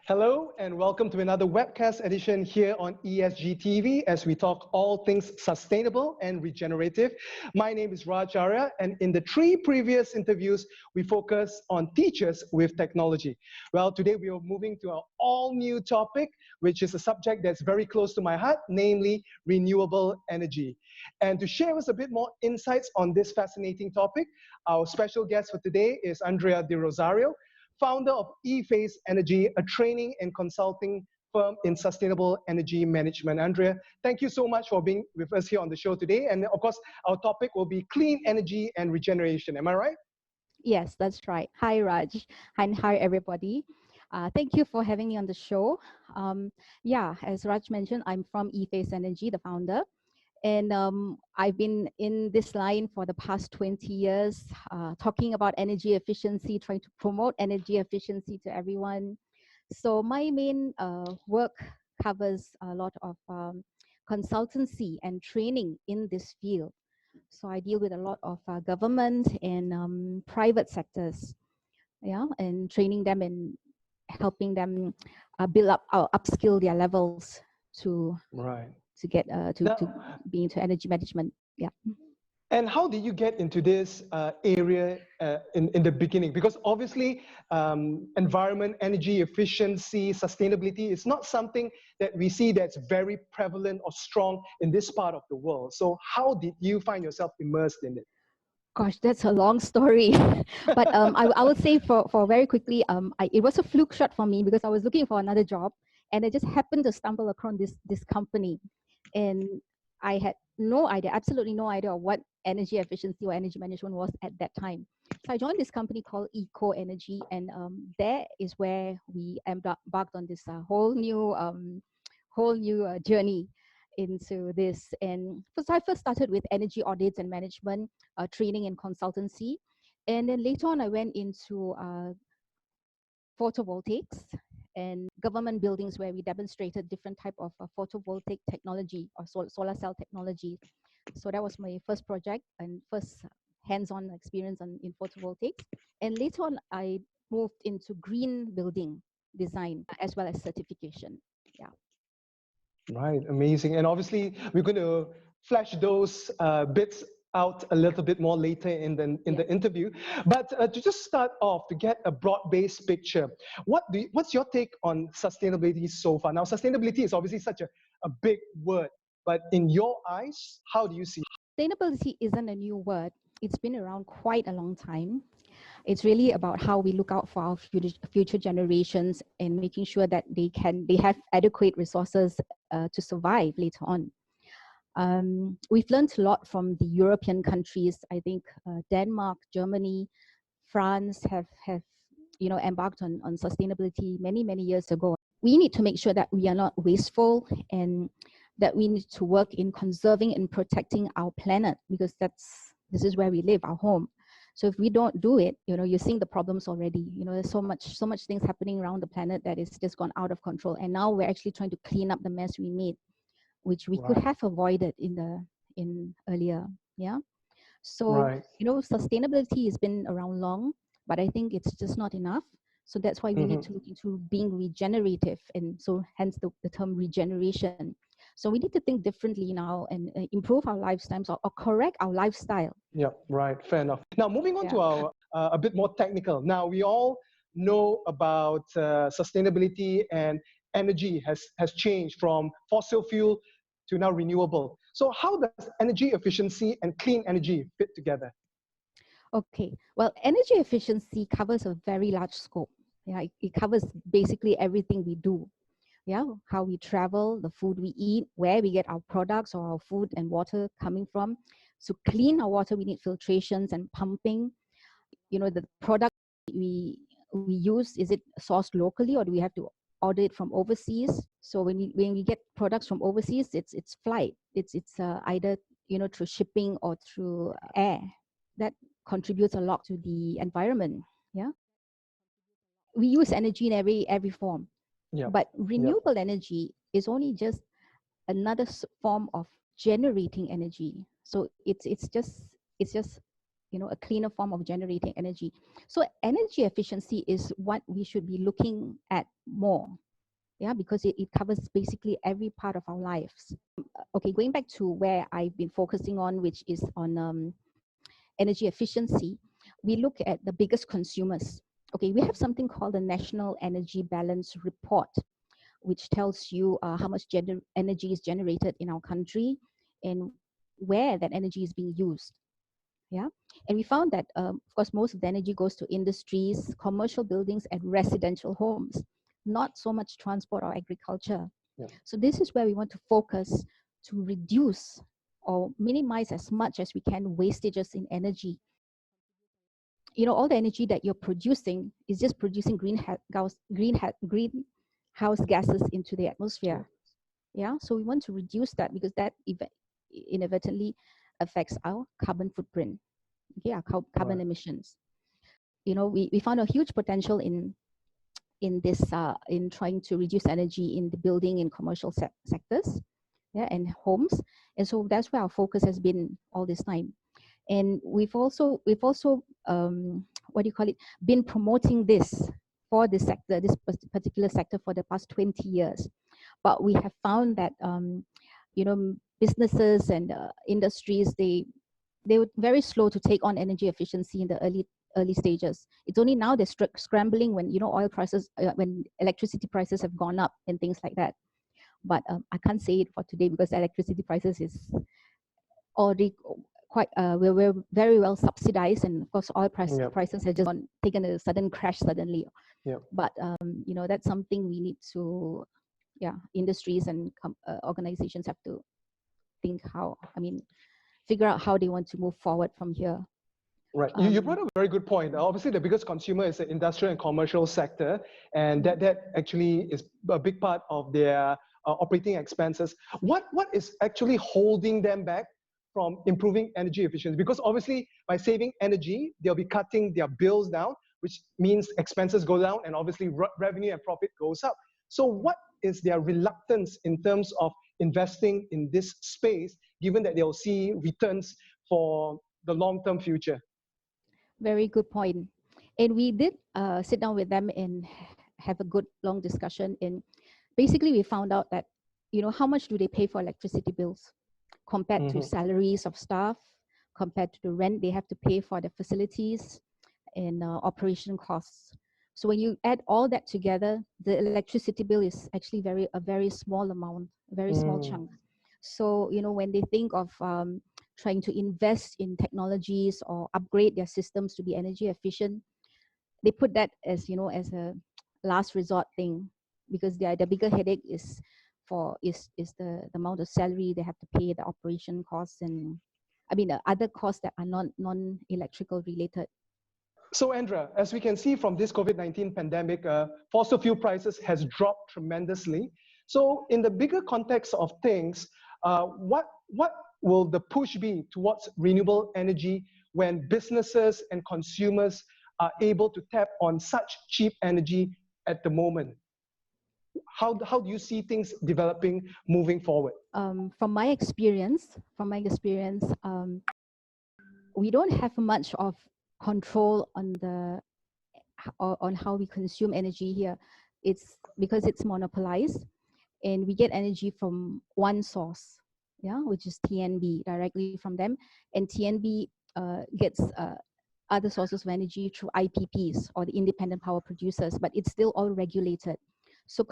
Hello and welcome to another webcast edition here on ESG TV as we talk all things sustainable and regenerative. My name is Raj Arya, and in the 3 previous interviews, we focus on teachers with technology. Well, today we are moving to our all-new topic, which is a subject that's very close to my heart, namely renewable energy. And to share us a bit more insights on this fascinating topic, our special guest for today is Andrea D'Rozario, founder of ePhase Energy, a training and consulting firm in sustainable energy management. Andrea, thank you so much for being with us here on the show today. And of course, our topic will be clean energy and regeneration. Am I right? Yes, that's right. Hi, Raj. And hi, everybody. Thank you for having me on the show. As Raj mentioned, I'm from ePhase Energy, the founder. And I've been in this line for the past 20 years, talking about energy efficiency, trying to promote energy efficiency to everyone. So my main work covers a lot of consultancy and training in this field. So I deal with a lot of government and private sectors, and training them and helping them build up or upskill their levels to get to be into energy management. Yeah. And how did you get into this area in the beginning? Because obviously, environment, energy efficiency, sustainability is not something that we see that's very prevalent or strong in this part of the world. So how did you find yourself immersed in it? Gosh, that's a long story. But I would say for very quickly, it was a fluke shot for me because I was looking for another job and I just happened to stumble across this company. And I had no idea, absolutely no idea of what energy efficiency or energy management was at that time. So I joined this company called Eco Energy, and there is where we embarked on this whole new journey into this. And first, I first started with energy audits and management, training and consultancy. And then later on, I went into photovoltaics and government buildings where we demonstrated different type of photovoltaic technology or solar cell technology. So that was my first project and first hands-on experience in photovoltaics. And later on, I moved into green building design as well as certification. Yeah. Right, amazing. And obviously, we're going to flesh those bits out a little bit more later in the interview. But to just start off, to get a broad-based picture, what's your take on sustainability so far? Now, sustainability is obviously such a big word, but in your eyes, how do you see it? Sustainability isn't a new word. It's been around quite a long time. It's really about how we look out for our future generations and making sure that they have adequate resources to survive later on. We've learned a lot from the European countries. I think Denmark, Germany, France have embarked on sustainability many years ago. We need to make sure that we are not wasteful and that we need to work in conserving and protecting our planet, because this is where we live, our home. So if we don't do it, you're seeing the problems already. There's so much things happening around the planet that is just gone out of control. And now we're actually trying to clean up the mess we made, which we could have avoided in earlier. Yeah. So, sustainability has been around long, but I think it's just not enough. So that's why we need to look into being regenerative. And so hence the term regeneration. So we need to think differently now and improve our lifestyles or correct our lifestyle. Yeah, right. Fair enough. Now, moving on to our a bit more technical. Now, we all know about sustainability, and energy has changed from fossil fuel to now renewable. So how does energy efficiency and clean energy fit together? Okay, well, energy efficiency covers a very large scope. Yeah, it covers basically everything we do. Yeah, how we travel, the food we eat, where we get our products or our food and water coming from. So clean our water, we need filtrations and pumping. The product we use, is it sourced locally or do we have to order it from overseas? So when we get products from overseas, it's flight. It's either through shipping or through air. That contributes a lot to the environment. Yeah, we use energy in every form. But renewable energy is only just another form of generating energy. So it's just a cleaner form of generating energy. So energy efficiency is what we should be looking at more. Yeah, because it covers basically every part of our lives. Okay, going back to where I've been focusing on, which is on energy efficiency, we look at the biggest consumers. Okay, we have something called the National Energy Balance Report, which tells you how much energy is generated in our country and where that energy is being used. Yeah, and we found that, of course, most of the energy goes to industries, commercial buildings, and residential homes, not so much transport or agriculture. Yeah. So this is where we want to focus to reduce or minimize as much as we can wastages in energy. All the energy that you're producing is just producing greenhouse gases into the atmosphere. Yeah, so we want to reduce that because that inevitably affects our carbon footprint. Okay, our carbon emissions. We found a huge potential in this in trying to reduce energy in the building and commercial sectors, yeah, and homes, and so that's where our focus has been all this time. And we've also been promoting this for this sector, this particular sector, for the past 20 years. But we have found that businesses and industries, they were very slow to take on energy efficiency in the early stages. It's only now they're scrambling when oil prices, when electricity prices have gone up and things like that. But I can't say it for today because electricity prices is already quite we're very well subsidized, and of course oil prices have just taken a sudden crash suddenly. But that's something we need to, industries and organizations have to think figure out how they want to move forward from here. Right. You brought up a very good point. Obviously, the biggest consumer is the industrial and commercial sector, and that actually is a big part of their operating expenses. What is actually holding them back from improving energy efficiency? Because obviously, by saving energy, they'll be cutting their bills down, which means expenses go down, and obviously revenue and profit goes up. So what is their reluctance in terms of investing in this space, given that they'll see returns for the long-term future? Very good point. And we did sit down with them and have a good long discussion. And basically, we found out that, how much do they pay for electricity bills compared to salaries of staff, compared to the rent they have to pay for the facilities and operation costs. So when you add all that together, the electricity bill is actually a very small amount, a very small chunk. So, when they think of trying to invest in technologies or upgrade their systems to be energy efficient, they put that as, as a last resort thing, because the bigger headache is the amount of salary they have to pay, the operation costs, and the other costs that are non-electrical related. So Andrea, as we can see from this COVID-19 pandemic, fossil fuel prices has dropped tremendously. So in the bigger context of things, what will the push be towards renewable energy when businesses and consumers are able to tap on such cheap energy at the moment? How do you see things developing moving forward? From my experience, we don't have much of control on how we consume energy here. It's because it's monopolized, and we get energy from one source, which is TNB, directly from them, and TNB gets other sources of energy through IPPs, or the independent power producers, but it's still all regulated. So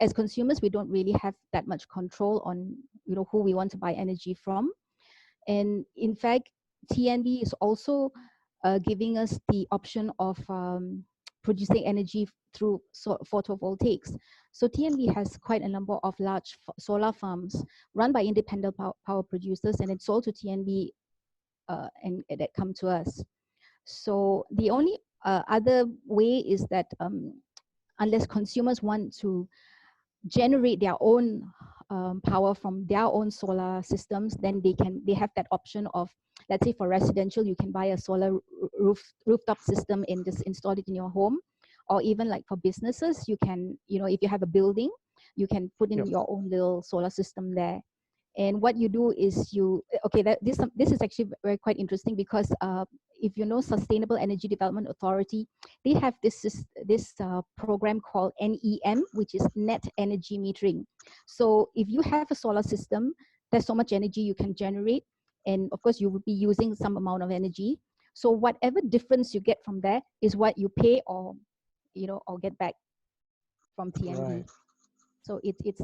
as consumers, we don't really have that much control on who we want to buy energy from. And in fact, TNB is also giving us the option of producing energy through photovoltaics. So TNB has quite a number of large solar farms run by independent power producers, and it's sold to TNB and that come to us. So the only other way is that unless consumers want to generate their own power from their own solar systems, then they have that option of, let's say for residential, you can buy a solar rooftop system and just install it in your home, or even like for businesses, you can, if you have a building, you can put in your own little solar system there. And what you do is okay, this is actually very quite interesting, because if you know Sustainable Energy Development Authority, they have this program called NEM, which is net energy metering. So if you have a solar system, there's so much energy you can generate, and of course you will be using some amount of energy. So whatever difference you get from there is what you pay, or or get back from TND. Right. So it's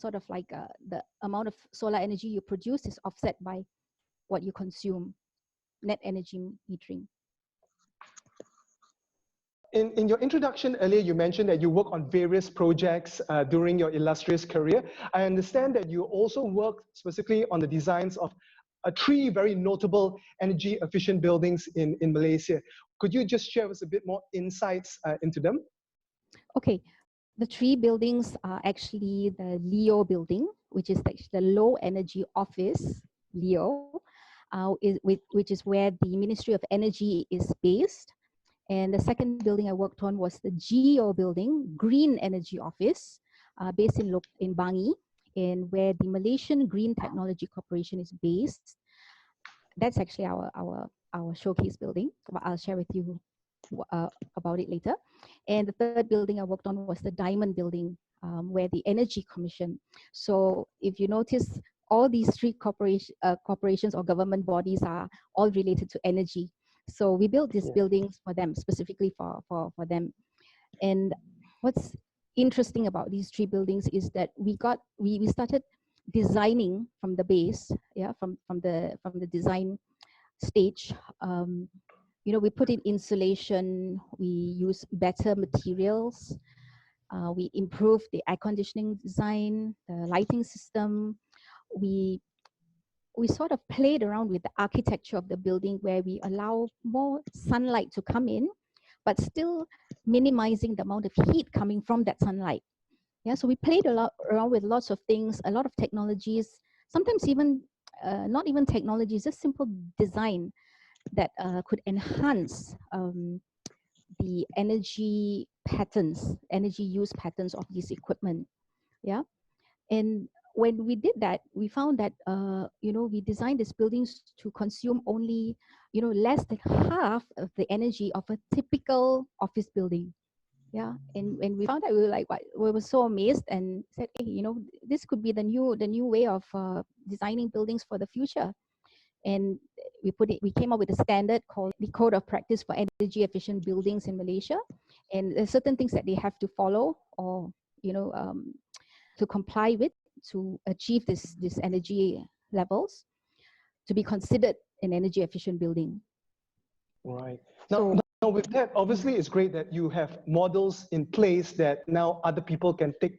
sort of like the amount of solar energy you produce is offset by what you consume, net energy metering. In your introduction earlier, you mentioned that you work on various projects during your illustrious career. I understand that you also worked specifically on the designs of 3 very notable energy efficient buildings in Malaysia. Could you just share with us a bit more insights into them? Okay, the 3 buildings are actually the LEO building, which is the low energy office, LEO, which is where the Ministry of Energy is based. And the second building I worked on was the GEO building, Green Energy Office, based in Bangi, and where the Malaysian Green Technology Corporation is based. That's actually our showcase building. I'll share with you about it later. And the third building I worked on was the Diamond building, where the Energy Commission. So if you notice, all these 3 corporations or government bodies are all related to energy. So we built these buildings for them, specifically for them. And what's interesting about these 3 buildings is that we started designing from the base, from the design stage. We put in insulation, we use better materials, we improved the air conditioning design, the lighting system. We sort of played around with the architecture of the building, where we allow more sunlight to come in, but still minimizing the amount of heat coming from that sunlight. Yeah, so we played a lot around with lots of things, a lot of technologies, sometimes even not even technologies, just simple design that could enhance the energy patterns, energy use patterns of this equipment. Yeah, and when we did that, we found that we designed these buildings to consume only less than half of the energy of a typical office building. Yeah, and when we found that, we were like, we were so amazed and said, hey, this could be the new way of designing buildings for the future. And we came up with a standard called the Code of Practice for Energy Efficient Buildings in Malaysia. And there's certain things that they have to follow, or to comply with, to achieve this energy levels, to be considered an energy efficient building. Right. Now with that, obviously it's great that you have models in place that now other people can take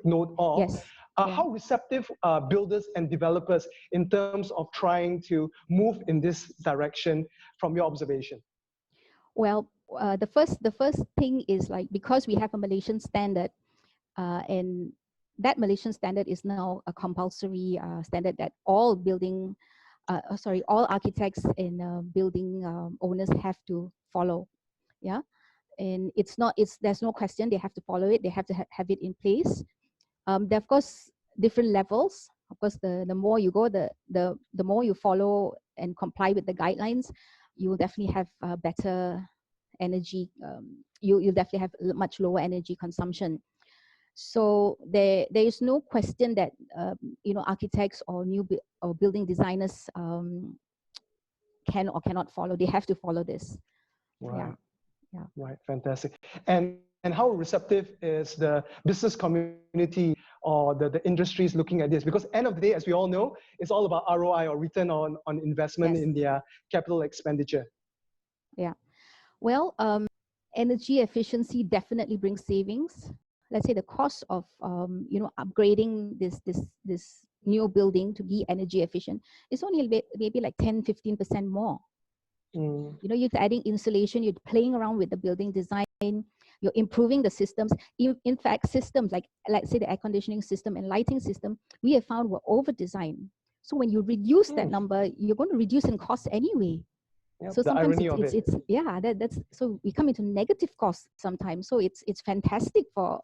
note of. Yes. How receptive are builders and developers in terms of trying to move in this direction from your observation? Well, the first thing is, like, because we have a Malaysian standard, and that Malaysian standard is now a compulsory standard that all all architects and building owners have to follow. Yeah, and there's no question, they have to follow it. They have to have it in place. There are, of course, different levels. Of course, the more you go, the more you follow and comply with the guidelines, you will definitely have better energy. You'll definitely have much lower energy consumption. So there is no question that architects or building designers can or cannot follow. They have to follow this. Right. Yeah. Right. Fantastic. And how receptive is the business community or the industries looking at this? Because end of the day, as we all know, it's all about ROI, or return on investment, in their capital expenditure. Yeah. Well, energy efficiency definitely brings savings. Let's say the cost of upgrading this new building to be energy efficient is only maybe like 10-15% more. You're adding insulation, you're playing around with the building design, you're improving the systems. In fact, systems like, let's say, the air conditioning system and lighting system, we have found were over-designed. So when you reduce that number, you're going to reduce in cost anyway. Yep, so sometimes that's so we come into negative costs sometimes. So it's fantastic for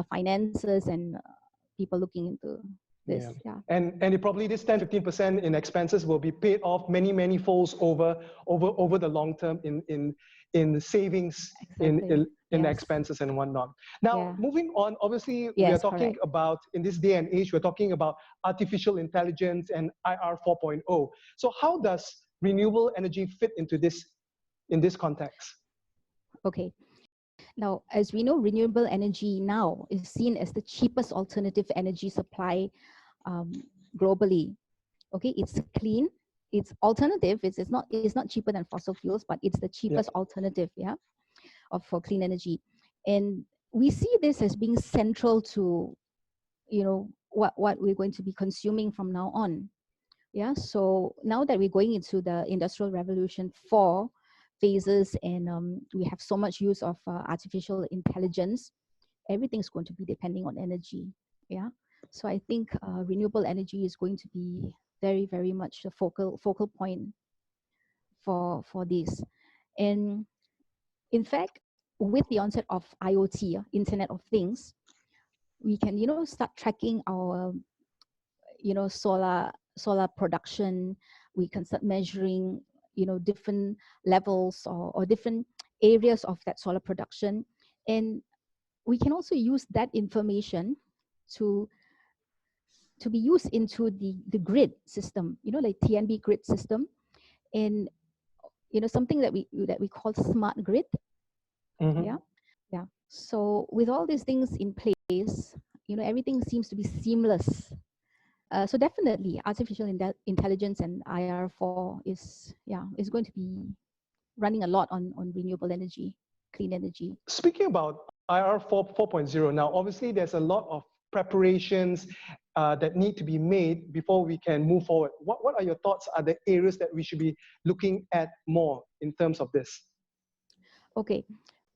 finances and people looking into this. Yeah. Yeah. And it probably this 10-15% in expenses will be paid off many folds over the long term in savings Exactly. in Yes. expenses and whatnot. Now, Yeah. moving on, obviously we are Yes, talking correct. about, in this day and age, we're talking about artificial intelligence and IR 4.0. So how does renewable energy fit into this in this context? Okay. Now, as we know, renewable energy now is seen as the cheapest alternative energy supply globally. Okay, it's clean, it's alternative. It's not cheaper than fossil fuels, but it's the cheapest alternative, yeah, for clean energy. And we see this as being central to, you know, what we're going to be consuming from now on. Yeah, so now that we're going into the Industrial Revolution 4 phases, and we have so much use of artificial intelligence, everything's going to be depending on energy. Yeah, so I think renewable energy is going to be very much a focal point for this. And in fact, with the onset of IoT, Internet of Things, we can, you know, start tracking our, you know, solar production. We can start measuring, you know, different levels or different areas of that solar production. And we can also use that information to be used into the grid system, you know, like TNB grid system, and, you know, something that we call smart grid. Mm-hmm. Yeah. So with all these things in place, you know, everything seems to be seamless. So definitely artificial intelligence and IR4 is going to be running a lot on renewable energy, clean energy. Speaking about IR 4.0, now obviously there's a lot of preparations that need to be made before we can move forward. What are your thoughts? Are the areas that we should be looking at more in terms of this? Okay,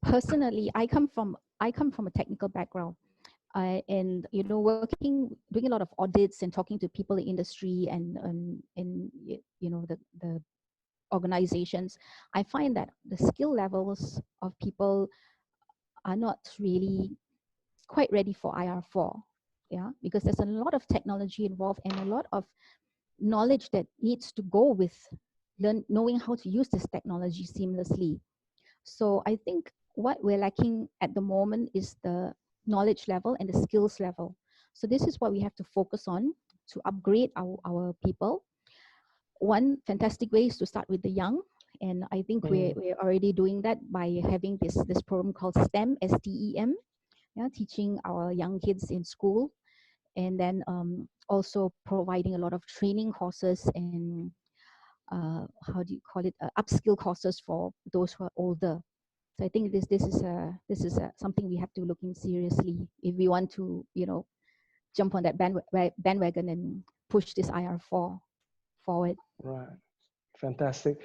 personally, I come from a technical background. And, you know, doing a lot of audits and talking to people in industry and you know, the organizations, I find that the skill levels of people are not really quite ready for IR4. Yeah, because there's a lot of technology involved and a lot of knowledge that needs to go with knowing how to use this technology seamlessly. So I think what we're lacking at the moment is the knowledge level and the skills level. So this is what we have to focus on to upgrade our people. One fantastic way is to start with the young. And I think we're already doing that by having this program called STEM, STEM, yeah, teaching our young kids in school. And then also providing a lot of training courses and how do you call it, upskill courses for those who are older. So I think this is something we have to look in seriously if we want to, you know, jump on that bandwagon and push this IR4 forward. Right. Fantastic.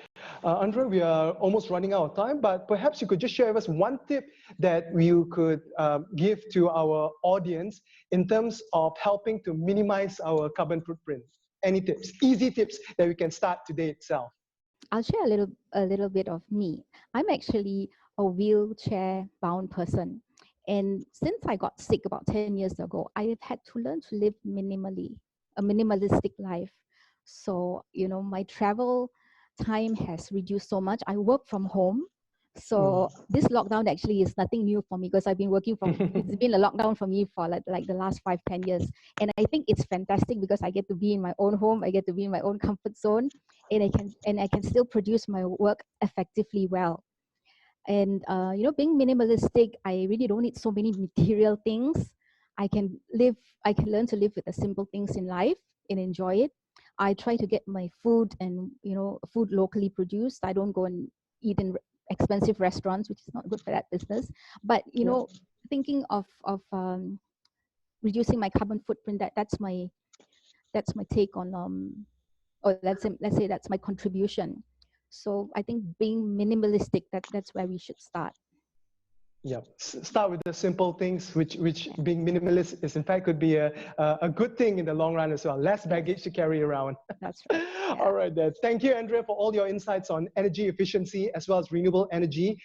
Andrea, we are almost running out of time, but perhaps you could just share with us one tip that you could give to our audience in terms of helping to minimize our carbon footprint. Any tips, easy tips that we can start today itself? I'll share a little bit of me. I'm actually a wheelchair-bound person. And since I got sick about 10 years ago, I have had to learn to live minimally, a minimalistic life. So, you know, my travel time has reduced so much. I work from home. So this lockdown actually is nothing new for me because I've been working it's been a lockdown for me for like the last 5-10 years. And I think it's fantastic because I get to be in my own home. I get to be in my own comfort zone, and I can still produce my work effectively well. And you know, being minimalistic, I really don't need so many material things. I can learn to live with the simple things in life and enjoy it. I try to get my food and, you know, food locally produced. I don't go and eat in expensive restaurants, which is not good for that business. But, you know, thinking of reducing my carbon footprint, that's my take on or let's say that's my contribution. So I think being minimalistic, that's where we should start. Yeah, start with the simple things, which being minimalist is in fact could be a good thing in the long run as well. Less baggage to carry around. That's right. Yeah. All right then. Thank you, Andrea, for all your insights on energy efficiency as well as renewable energy.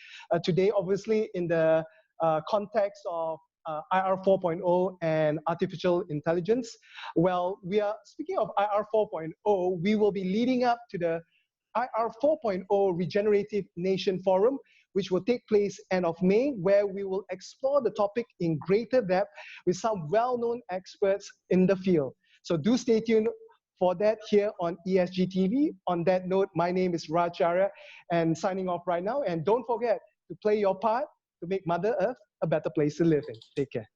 Today, obviously, in the context of IR 4.0 and artificial intelligence. Well, we are speaking of IR 4.0, we will be leading up to the IR 4.0 Regenerative Nation Forum, which will take place end of May, where we will explore the topic in greater depth with some well-known experts in the field. So do stay tuned for that here on ESG TV. On that note, my name is Raj Arya, and signing off right now. And don't forget to play your part to make Mother Earth a better place to live in. Take care.